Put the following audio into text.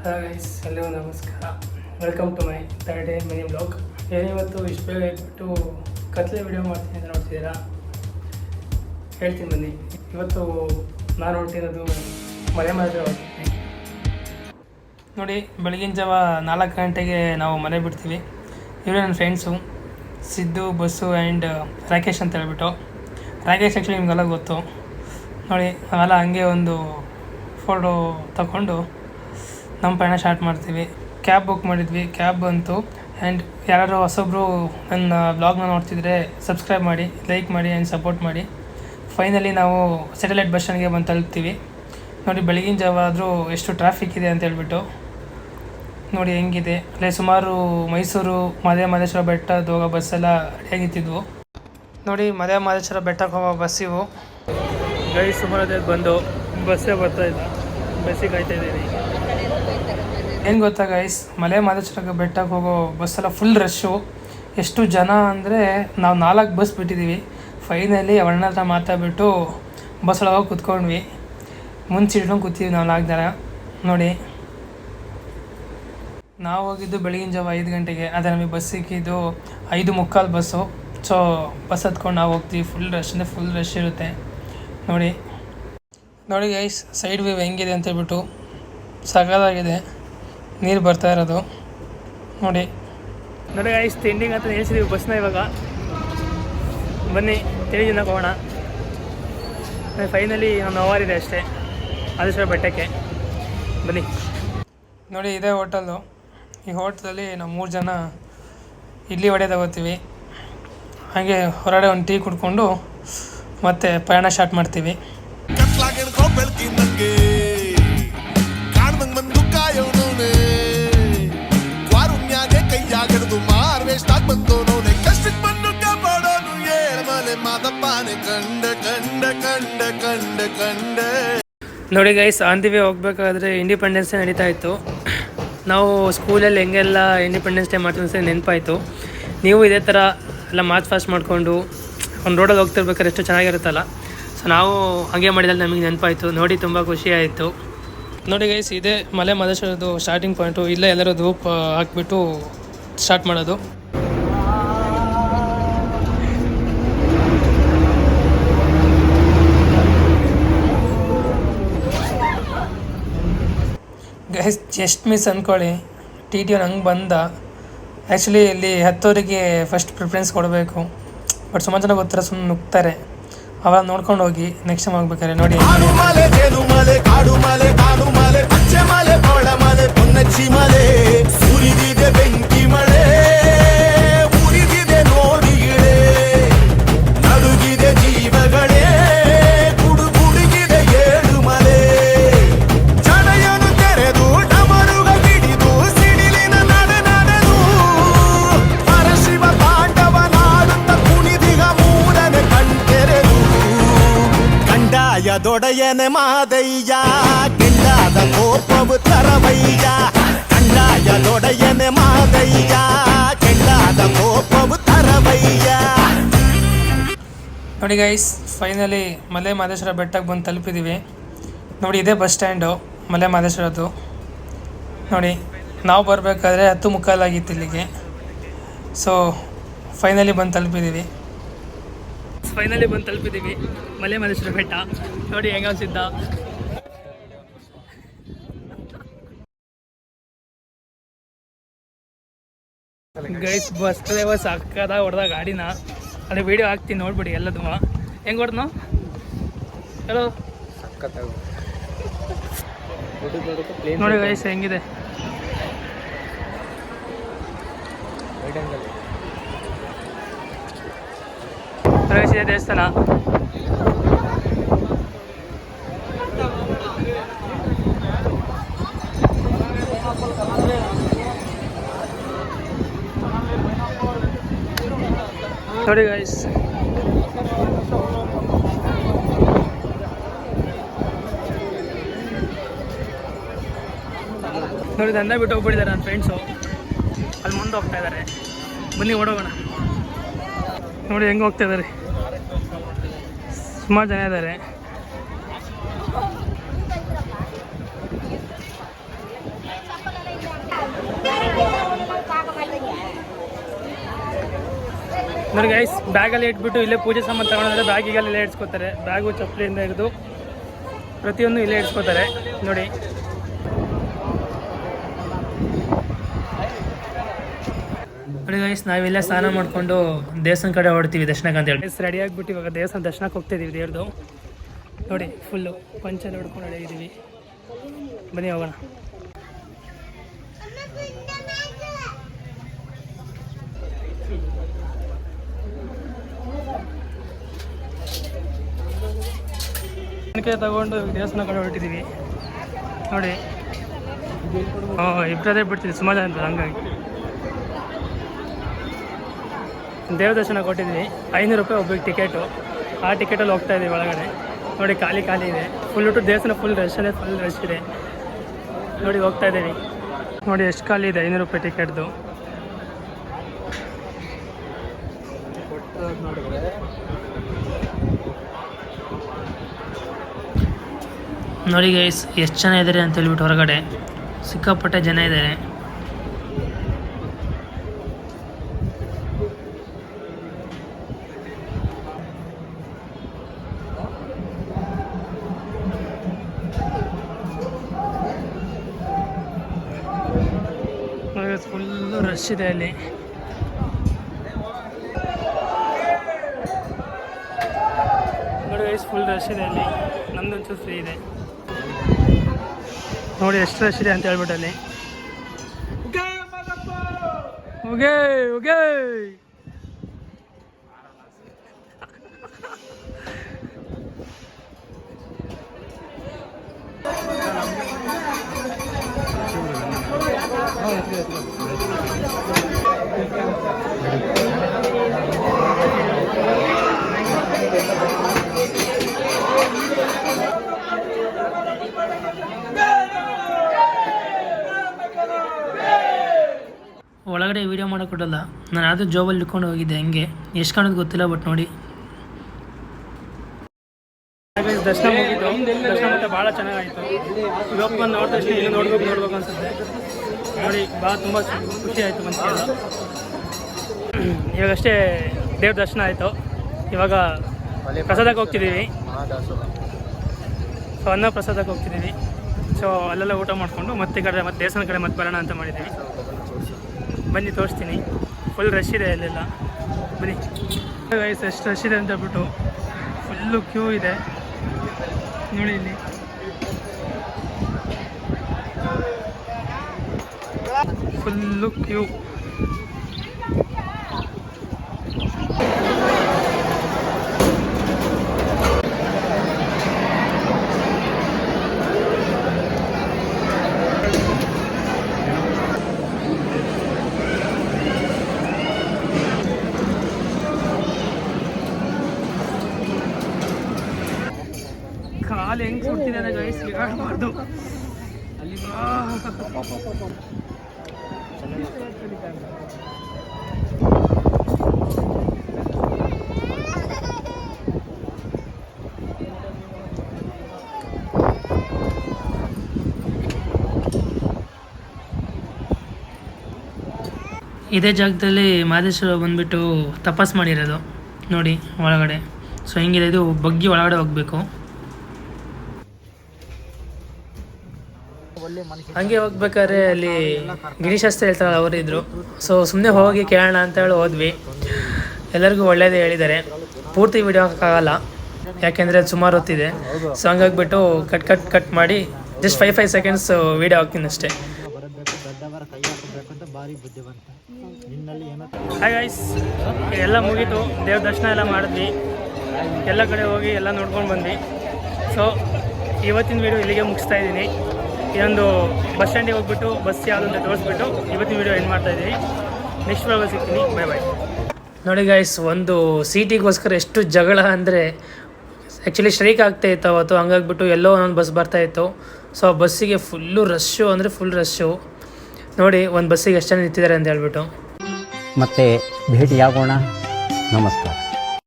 Hello guys, ಎಲ್ಲರಿಗೂ ನಮಸ್ಕಾರ. Welcome to my third day mini blog. ಏನಿವತ್ತು ಇಷ್ಟು ಬೇಗ ಇಟ್ಬಿಟ್ಟು ಕತ್ಲೆ ವಿಡಿಯೋ ಮಾಡ್ತೀನಿ ಅಂತ ನೋಡ್ತಿದ್ದೀರಾ. ಹೇಳ್ತೀನಿ ಬನ್ನಿ. ಇವತ್ತು ನಾನು ಹೊರಟಿರೋದು ಮನೆ ಮಾತ್ರ ಹೋಗ್ತೀನಿ. ನೋಡಿ, ಬೆಳಗಿನ ಜಾವ 4 ಗಂಟೆಗೆ ನಾವು ಮನೆ ಬಿಡ್ತೀವಿ. ಇವರೇ ನನ್ನ friends, Siddu, bus and Rakesh ಅಂತ ಹೇಳ್ಬಿಟ್ಟು. ರಾಕೇಶ್ ಆ್ಯಕ್ಚುಲಿ ನಿಮಗೆಲ್ಲ ಗೊತ್ತು. ನೋಡಿ, ನಾವೆಲ್ಲ ಹಂಗೆ ಒಂದು ಫೋಟೋ ತಗೊಂಡು ನಮ್ಮ ಪಯಣ ಸ್ಟಾರ್ಟ್ ಮಾಡ್ತೀವಿ. ಕ್ಯಾಬ್ ಬುಕ್ ಮಾಡಿದ್ವಿ, ಕ್ಯಾಬ್ ಬಂತು. ಆ್ಯಂಡ್ ಯಾರು ಹೊಸೊಬ್ಬರು ನನ್ನ ಬ್ಲಾಗ್ನ ನೋಡ್ತಿದ್ರೆ ಸಬ್ಸ್ಕ್ರೈಬ್ ಮಾಡಿ, ಲೈಕ್ ಮಾಡಿ ಆ್ಯಂಡ್ ಸಪೋರ್ಟ್ ಮಾಡಿ. ಫೈನಲಿ ನಾವು ಸ್ಯಾಟಲೈಟ್ ಬಸ್ ಸ್ಟ್ಯಾಂಡ್ಗೆ ಬಂದು ತಲುಪ್ತೀವಿ. ನೋಡಿ, ಬೆಳಗಿನ ಜಾವ ಆದರೂ ಎಷ್ಟು ಟ್ರಾಫಿಕ್ ಇದೆ ಅಂತ ಹೇಳ್ಬಿಟ್ಟು. ನೋಡಿ ಹೆಂಗಿದೆ. ಅಲ್ಲೇ ಸುಮಾರು ಮೈಸೂರು ಮಹದೇಶ್ವರ ಬೆಟ್ಟದ ಹೋಗೋ ಬಸ್ಸೆಲ್ಲ ರೆಡಿಯಾಗಿತ್ತಿದ್ವು. ನೋಡಿ, ಮಹದೇಶ್ವರ ಬೆಟ್ಟಕ್ಕೆ ಹೋಗೋ ಬಸ್ ಇವು. ಗೈ ಸುಮಾರು ಬಂದು ಬಸ್ಸೇ ಬರ್ತಾಯಿಲ್ಲ, ಬಸ್ಸಿಗೆ ಕಾಯ್ತಾ ಇದ್ದೀವಿ. ಏನು ಗೊತ್ತಾ ಗೈಸ್, ಮಹದೇಶ್ವರ ಬೆಟ್ಟಕ್ಕೆ ಹೋಗೋ ಬಸ್ಸೆಲ್ಲ ಫುಲ್ ರಶ್ಶು. ಎಷ್ಟು ಜನ ಅಂದರೆ ನಾವು 4 ಬಸ್ ಬಿಟ್ಟಿದ್ದೀವಿ. ಫೈನಲಿ ಅವಣ್ಣ ಹತ್ರ ಮಾತಾಡ್ಬಿಟ್ಟು ಬಸ್ ಒಳಗೆ ಕೂತ್ಕೊಂಡ್ವಿ. ಮುಂಚೆ ಇಟ್ಕೊಂಡು ಕೂತೀವಿ ನಾವು 4 ಜನ. ನೋಡಿ, ನಾವು ಹೋಗಿದ್ದು ಬೆಳಗಿನ ಜಾವ 5 ಗಂಟೆಗೆ. ಆದರೆ ನಮಗೆ ಬಸ್ ಸಿಕ್ಕಿದ್ದು 5:45 ಬಸ್ಸು. ಸೊ ಬಸ್ ಹತ್ಕೊಂಡು ನಾವು ಹೋಗ್ತೀವಿ. ಫುಲ್ ರಶ್ ಅಂದರೆ ಫುಲ್ ರಶ್ ಇರುತ್ತೆ. ನೋಡಿ ಗೈಸ್, ಸೈಡ್ ವ್ಯೂ ಹೆಂಗಿದೆ ಅಂತೇಳ್ಬಿಟ್ಟು ಸಗದಾಗಿದೆ. ನೀರು ಬರ್ತಾ ಇರೋದು ನೋಡಿ. ಗೈಸ್, ತಿಂಡಿಂಗ್ ಅಂತ ನಿಲ್ಸಿದ್ದೀವಿ ಬಸ್ನ. ಇವಾಗ ಬನ್ನಿ ತಿಂಡಿ ತಿನ್ನಕ್ಕೆ ಹೋಗೋಣ. ಫೈನಲಿ ನಮ್ಮ ಅವರಿದೆ ಅಷ್ಟೇ ಮಹದೇಶ್ವರ ಬೆಟ್ಟಕ್ಕೆ. ಬನ್ನಿ. ನೋಡಿ, ಇದೇ ಹೋಟೆಲು. ಈ ಹೋಟ್ಲಲ್ಲಿ ನಾವು 3 ಜನ ಇಡ್ಲಿ ವಡೆ ತಗೋತೀವಿ. ಹಾಗೆ ಹೊರಗಡೆ ಒಂದು ಟೀ ಕುಡ್ಕೊಂಡು ಮತ್ತೆ ಪ್ರಯಾಣ ಸ್ಟಾರ್ಟ್ ಮಾಡ್ತೀವಿ. ನೋಡಿ ಗೈಸ್, ಆನ್ ದಿ ವೇ ಹೋಗ್ಬೇಕಾದ್ರೆ ಇಂಡಿಪೆಂಡೆನ್ಸ್ ಡೇ ನಡೀತಾ ಇತ್ತು. ನಾವು ಸ್ಕೂಲಲ್ಲಿ ಹೆಂಗೆಲ್ಲ ಇಂಡಿಪೆಂಡೆನ್ಸ್ ಡೇ ಮಾಡ್ತೀವಿ ಅಂತ ನೆನಪಾಯಿತು. ನೀವು ಇದೇ ಥರ ಎಲ್ಲ ಮಾರ್ಚ್ ಫಾಸ್ಟ್ ಮಾಡಿಕೊಂಡು ಒಂದು ರೋಡಲ್ಲಿ ಹೋಗ್ತಿರ್ಬೇಕಾದ್ರೆ ಎಷ್ಟು ಚೆನ್ನಾಗಿರುತ್ತಲ್ಲ. ಸೊ ನಾವು ಹಾಗೆ ಮಾಡಿದಲ್ಲಿ ನಮಗೆ ನೆನಪಾಯಿತು. ನೋಡಿ, ತುಂಬ ಖುಷಿ ಆಯಿತು. ನೋಡಿ ಗೈಸ್, ಇದೇ ಮಹದೇಶ್ವರದ್ದು ಸ್ಟಾರ್ಟಿಂಗ್ ಪಾಯಿಂಟು. ಇಲ್ಲೇ ಎಲ್ಲರೂ ಧೂಪ ಹಾಕ್ಬಿಟ್ಟು ಸ್ಟಾರ್ಟ್ ಮಾಡೋದು. ಗೈಸ್, ಜಸ್ಟ್ ಮಿಸ್ ಅಂದ್ಕೊಳ್ಳಿ, ಟಿ ಟಿ ಹಂಗೆ ಬಂದ. ಆ್ಯಕ್ಚುಲಿ ಇಲ್ಲಿ 10ಅವರಿಗೆ ಫಸ್ಟ್ ಪ್ರಿಫರೆನ್ಸ್ ಕೊಡಬೇಕು. ಬಟ್ ಸುಮಾರು ಜನ ಗೊತ್ತಿರೋ ಸುಮ್ಮನೆ ನುಗ್ತಾರೆ. ಅವಾಗ ನೋಡ್ಕೊಂಡು ಹೋಗಿ ನೆಕ್ಸ್ಟ್ ಟೈಮ್ ಹೋಗ್ಬೇಕಾರೆ ನೋಡಿ. ದೊಡೆಯನೆ ಮಾದಯ್ಯ ಕೆಂಡಾದ ಕೋಪವು ತರವಯ್ಯ. ಕಂಡಾಯ ದೊಡೆಯನೆ ಮಾದಯ್ಯ ಕೆಂಡಾದ ಕೋಪವು ತರವಯ್ಯ. ನೋಡಿ ಗೈಸ್, ಫೈನಲಿ ಮಹದೇಶ್ವರ ಬೆಟ್ಟಕ್ಕೆ ಬಂದು ತಲುಪಿದ್ದೀವಿ. ನೋಡಿ, ಇದೇ ಬಸ್ ಸ್ಟ್ಯಾಂಡು ಮಹದೇಶ್ವರದ್ದು. ನೋಡಿ, ನಾವು ಬರಬೇಕಾದ್ರೆ 10:45 ಆಗಿತ್ತು ಇಲ್ಲಿಗೆ. ಸೊ ಫೈನಲಿ ಬಂದು ತಲುಪಿದ್ದೀವಿ. ಮಹದೇಶ್ವರ ಬೆಟ್ಟ. ನೋಡಿ ಹೆಂಗ ಅನ್ಸಿದ್ದ. ಗೈಸ್, ಬಸ್ ಡ್ರೈವರ್ ಸಕ್ಕದ ಹೊಡೆದ ಗಾಡಿನ. ಅದೇ ವೀಡಿಯೋ ಹಾಕ್ತೀನಿ, ನೋಡ್ಬಿಡಿ ಎಲ್ಲದೂ. ಹೆಂಗೆ ಹೊಡೆದ್ನು ಹೇಳೋ. ನೋಡಿ ಗೈಸ್ ಹೆಂಗಿದೆ. ಪ್ರವೇಶಿಸಿದ ದೇವಸ್ಥಾನ. ನೋಡಿ ಗೈಸ್, ನೋಡಿ ದಂಡ ಬಿಟ್ಟು ಹೋಗ್ಬಿಟ್ಟಿದ್ದಾರೆ ನನ್ನ ಫ್ರೆಂಡ್ಸು. ಅಲ್ಲಿ ಮುಂದೆ ಹೋಗ್ತಾ ಇದ್ದಾರೆ. ಬನ್ನಿ ಓಡೋಗೋಣ. ನೋಡಿ ಹೆಂಗೆ ಹೋಗ್ತಾ ಇದ್ದಾರೆ. ಸುಮಾರು ಜನ ಇದ್ದಾರೆ. ನೋಡಿ ಗೈಸ್ ಬ್ಯಾಗಲ್ಲಿ ಇಟ್ಬಿಟ್ಟು ಇಲ್ಲೇ ಪೂಜೆ ಸಾಮಾನು ತಗೊಂಡ್ರೆ ಬ್ಯಾಗಿಗೆಲ್ಲ ಇಲ್ಲೇ ಇಡ್ಸ್ಕೊತಾರೆ. ಬ್ಯಾಗು ಚಪ್ಪಲಿಯಿಂದ ಹಿಡಿದು ಪ್ರತಿಯೊಂದು ಇಲ್ಲೇ ಇಡ್ಸ್ಕೊತಾರೆ ನೋಡಿ. ನೋಡಿ ಗೈಸ್ ನಾವಿಲ್ಲೇ ಸ್ನಾನ ಮಾಡಿಕೊಂಡು ದೇವಸ್ಥಾನ ಕಡೆ ಹೊಡ್ತೀವಿ ದರ್ಶನಕ್ಕೆ ಅಂತ ಹೇಳಿ ರೆಡಿ ಆಗಿಬಿಟ್ಟು ಇವಾಗ ದೇವಸ್ಥಾನ ದರ್ಶನಕ್ಕೆ ಹೋಗ್ತಿದ್ದೀವಿ. ದೇವ್ರದ್ದು ನೋಡಿ ಫುಲ್ಲು ಪಂಚೆ ನೋಡ್ಕೊಂಡು ನಡೆಯಿದ್ದೀವಿ. ಬನ್ನಿ ಹೋಗೋಣ. ತಗೊಂಡು ದೇವಸ್ಥಾನ ಕಡೆ ಹೊರಟಿದ್ದೀವಿ ನೋಡಿ. ಇಬ್ಬರದೇ ಬಿಡ್ತೀವಿ ಸುಮಾರು ಜನ ಅಂತ. ಹಂಗಾಗಿ ದೇವ ದರ್ಶನ ಕೊಟ್ಟಿದ್ವಿ. 500 ರೂಪಾಯಿ ಒಬ್ಬರಿಗೆ ಟಿಕೆಟು. ಆ ಟಿಕೆಟಲ್ಲಿ ಹೋಗ್ತಾ ಇದ್ದೀವಿ ಒಳಗಡೆ. ನೋಡಿ ಖಾಲಿ ಇದೆ. ಫುಲ್ ಊಟ ದೇವಸ್ಥಾನ ಫುಲ್ ರಶ್ ಇದೆ ನೋಡಿ. ಹೋಗ್ತಾ ಇದ್ದೀವಿ ನೋಡಿ ಎಷ್ಟು ಖಾಲಿ ಇದೆ. 500 ರೂಪಾಯಿ ಟಿಕೆಟ್ದು. ನೋಡಿ ಗೈಸ್ ಎಷ್ಟು ಜನ ಇದ್ದಾರೆ ಅಂತ ಹೇಳ್ಬಿಟ್ಟು ಹೊರಗಡೆ ಸಿಕ್ಕಾಪಟ್ಟೆ ಜನ ಇದ್ದಾರೆ. ಫುಲ್ಲು ರಶ್ ಇದೆ ಅಲ್ಲಿ. ನೋಡಿ ಗೈಸ್ ಫುಲ್ ರಶ್ ಇದೆ ಅಲ್ಲಿ. ನಮ್ದೊಂಚೂರು ಫ್ರೀ ಇದೆ ನೋಡಿ ಎಷ್ಟು ರಶ್ ಇದೆ ಅಂತ ಹೇಳ್ಬಿಟ್ಟು ಅಲ್ಲಿ. ಹೋಗೇ ಒಳಗಡೆ ವೀಡಿಯೋ ಮಾಡೋಕೆ ಕೊಡಲ್ಲ. ನಾನು ಅದು ಜಾಬಲ್ಲಿ ಇಟ್ಕೊಂಡು ಹೋಗಿದ್ದೆ. ಹಂಗೆ ಎಷ್ಟು ಕಾಣೋದು ಗೊತ್ತಿಲ್ಲ. ಬಟ್ ನೋಡಿ ದರ್ಶನ ಮುಗಿತು. ದರ್ಶನ ಮತ್ತೆ ಭಾಳ ಚೆನ್ನಾಗಾಯಿತು. ಇವಾಗ ಬಂದು ನೋಡಿದ ತಕ್ಷಣ ಇಲ್ಲಿ ನೋಡ್ಬೇಕು ಅನ್ಸುತ್ತೆ ನೋಡಿ. ಭಾಳ ತುಂಬ ಖುಷಿ ಆಯಿತು ಮನಸ್ಸಿಗೆಲ್ಲ. ಇವಾಗಷ್ಟೇ ದೇವ್ರ ದರ್ಶನ ಆಯಿತು. ಇವಾಗ ಪ್ರಸಾದಕ್ಕೆ ಹೋಗ್ತಿದ್ದೀವಿ. ಸೊ ಅನ್ನ ಪ್ರಸಾದಕ್ಕೆ ಹೋಗ್ತಿದ್ದೀವಿ. ಸೊ ಅಲ್ಲೆಲ್ಲ ಊಟ ಮಾಡಿಕೊಂಡು ಮತ್ತೆ ದೇವಸ್ಥಾನ ಕಡೆ ಮತ್ತೆ ಬರೋಣ ಅಂತ ಮಾಡಿದ್ದೀವಿ. ಬನ್ನಿ ತೋರಿಸ್ತೀನಿ. ಫುಲ್ ರಶ್ ಇದೆ ಅಲ್ಲೆಲ್ಲ. ಬನ್ನಿ ಗೈಸ್ ಎಷ್ಟು ರಶ್ ಇದೆ ಅಂತ ಹೇಳ್ಬಿಟ್ಟು ಫುಲ್ಲು ಕ್ಯೂ ಇದೆ ನೋಡಿ ಇಲ್ಲಿ. Full Q. ಕಾಲು ಹೆಂಗೆ ಸುಡ್ತಿದೆ ಅಂದರೆ ಗೈಸ್ ಬಿಡಬಾರ್ದು. ಇದೇ ಜಾಗದಲ್ಲಿ ಮಹದೇಶ್ವರ ಬಂದುಬಿಟ್ಟು ತಪಸ್ ಮಾಡಿರೋದು ನೋಡಿ ಒಳಗಡೆ. ಸೊ ಹೆಂಗಿದೆ ಇದು ಬಗ್ಗಿ ಒಳಗಡೆ ಹೋಗಬೇಕು. ಹಂಗೆ ಹೋಗ್ಬೇಕಾದ್ರೆ ಅಲ್ಲಿ ಗಿರಿಶಾಸ್ತ್ರಿ ಹೇಳ್ತಾರಲ್ಲ ಅವರಿದ್ದರು. ಸೊ ಸುಮ್ಮನೆ ಹೋಗಿ ಕೇಳೋಣ ಅಂತ ಹೇಳಿ ಹೋದ್ವಿ. ಎಲ್ಲರಿಗೂ ಒಳ್ಳೇದೇ ಹೇಳಿದ್ದಾರೆ. ಪೂರ್ತಿ ವಿಡಿಯೋ ಹಾಕೋಕ್ಕಾಗಲ್ಲ ಯಾಕೆಂದರೆ ಸುಮಾರು ಹೊತ್ತಿದೆ. ಸೊ ಹಂಗಾಗ್ಬಿಟ್ಟು ಕಟ್ ಮಾಡಿ ಜಸ್ಟ್ 5 ಸೆಕೆಂಡ್ಸ್ ವಿಡಿಯೋ ಹಾಕ್ತೀನಿ ಅಷ್ಟೇ. ಹಾಯ್ ಗೈಸ್, ಎಲ್ಲ ಮುಗೀತು. ದೇವ್ರ ದರ್ಶನ ಎಲ್ಲ ಮಾಡಿದ್ವಿ. ಎಲ್ಲ ಕಡೆ ಹೋಗಿ ಎಲ್ಲ ನೋಡ್ಕೊಂಡು ಬಂದ್ವಿ. ಸೊ ಇವತ್ತಿನ ವಿಡಿಯೋ ಇಲ್ಲಿಗೆ ಮುಗಿಸ್ತಾ ಇದ್ದೀನಿ. ಇದೊಂದು ಬಸ್ ಸ್ಟ್ಯಾಂಡಿಗೆ ಹೋಗ್ಬಿಟ್ಟು ಬಸ್ ಯಾವುದು ಅಂತ ತೋರಿಸ್ಬಿಟ್ಟು ಇವತ್ತಿನ ವಿಡಿಯೋ ಎಂಡ್ ಮಾಡ್ತಾಯಿದ್ದೀವಿ. ನೆಕ್ಸ್ಟ್ ವಿಡಿಯೋಗೆ ಸಿಗ್ತೀನಿ. ಬೈ. ನೋಡಿ ಗೈಸ್, ಒಂದು ಸೀಟಿಗೋಸ್ಕರ ಎಷ್ಟು ಜಗಳ ಅಂದರೆ ಆ್ಯಕ್ಚುಲಿ ಸ್ಟ್ರೈಕ್ ಆಗ್ತಾಯಿತ್ತು ಅವತ್ತು. ಹಂಗಾಗ್ಬಿಟ್ಟು ಎಲ್ಲೋ ಒಂದೊಂದು ಬಸ್ ಬರ್ತಾಯಿತ್ತು. ಸೊ ಆ ಬಸ್ಸಿಗೆ ಫುಲ್ಲು ರಶ್ಶು ಅಂದರೆ ಫುಲ್ ರಶ್ಶು ನೋಡಿ. ಒಂದು ಬಸ್ಸಿಗೆ ಎಷ್ಟು ಜನ ನಿಂತಿದ್ದಾರೆ ಅಂತ ಹೇಳ್ಬಿಟ್ಟು. ಮತ್ತೆ ಭೇಟಿಯಾಗೋಣ. ನಮಸ್ಕಾರ.